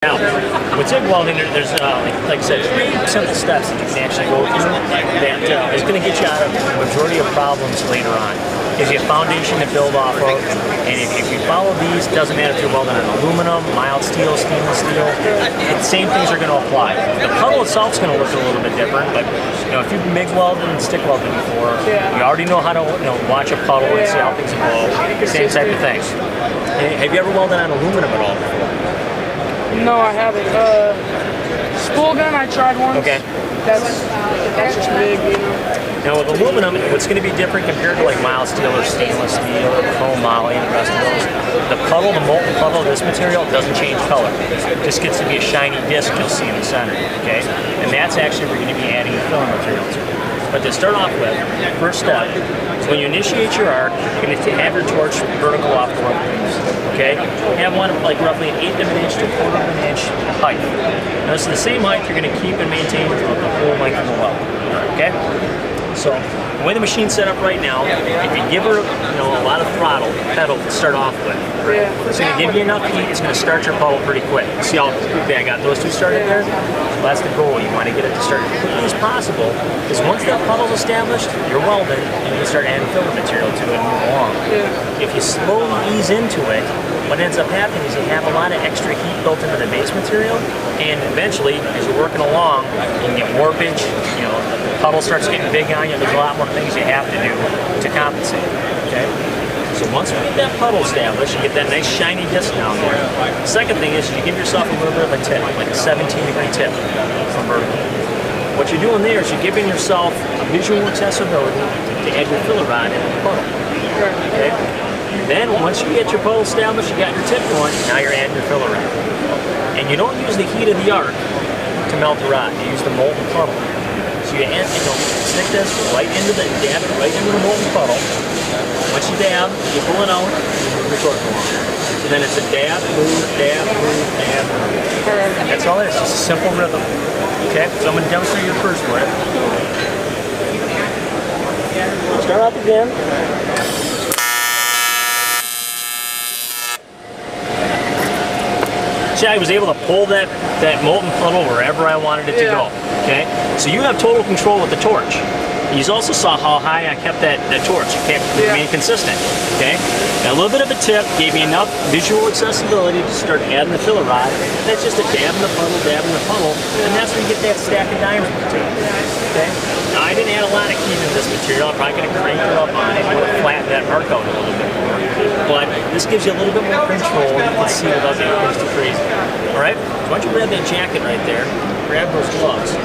Now, with TIG welding, there's like I said, 3 simple steps that you can actually go through that is going to get you out of the majority of problems later on. Gives you a foundation to build off of, and if you follow these, it doesn't matter if you're welding on aluminum, mild steel, stainless steel, the same things are going to apply. The puddle itself is going to look a little bit different, but if you've MIG welded and stick welded before, you already know how to watch a puddle and see how things blow. Same type of thing. Have you ever welded on aluminum at all before? No, I haven't. Spool gun, I tried once. Okay. That's just big, you know. Now with aluminum, what's going to be different compared to like mild steel or stainless steel or chrome moly and the rest of those, the puddle, the molten puddle of this material doesn't change color. It just gets to be a shiny disc you'll see in the center, okay? And that's actually where you're going to be adding the filling material to. But to start off with, first step, when you initiate your arc, you're going to have your torch vertical off the workpiece, okay? Have one of like roughly 1/8 of an inch to 1/4 of an inch height. Now this is the same height you're going to keep and maintain throughout the whole length of the weld, okay? So the way the machine's set up right now, if you give her a lot of throttle, pedal to start off with, it's going to give you enough heat, it's going to start your puddle pretty quick. See how quickly I got those 2 started there? Well, that's the goal. You want to get it to start as quickly as possible, because once that puddle's established, you're welding, and you can start adding filler material to it and move along. If you slowly ease into it, what ends up happening is you have a lot of extra heat built into the base material, and eventually, as you're working along, you can get warpage, the puddle starts getting big on you, there's a lot more things you have to do to compensate, okay? So once we get that puddle established, you get that nice shiny disc down there. The second thing is you give yourself a little bit of a tip, like a 17-degree tip from vertical. What you're doing there is you're giving yourself a visual accessibility to add your filler rod into the puddle, okay? Then once you get your puddle established, you got your tip going, now you're adding your filler rod. And you don't use the heat of the arc to melt the rod, you use the molten puddle. So you add, stick this right into the, dab it right into the molten puddle. Once you dab, you pull it out, you move your torque along. So then it's a dab, move, dab, move, dab, move. That's all it is, just a simple rhythm. Okay, so I'm going to demonstrate your first one. Start off again. See, I was able to pull that molten puddle wherever I wanted it to go. Okay, so you have total control with the torch. You also saw how high I kept that torch. It kept remain consistent. Okay, now a little bit of a tip gave me enough visual accessibility to start adding the filler rod. That's just a dab in the puddle, and that's where you get that stack of diamonds material. Okay, now I didn't add a lot of heat into this material. I'm probably going to crank it up on it to flatten that arc out a little bit more. But this gives you a little bit more control. You can see without getting too crazy. All right, so why don't you grab that jacket right there, grab those gloves.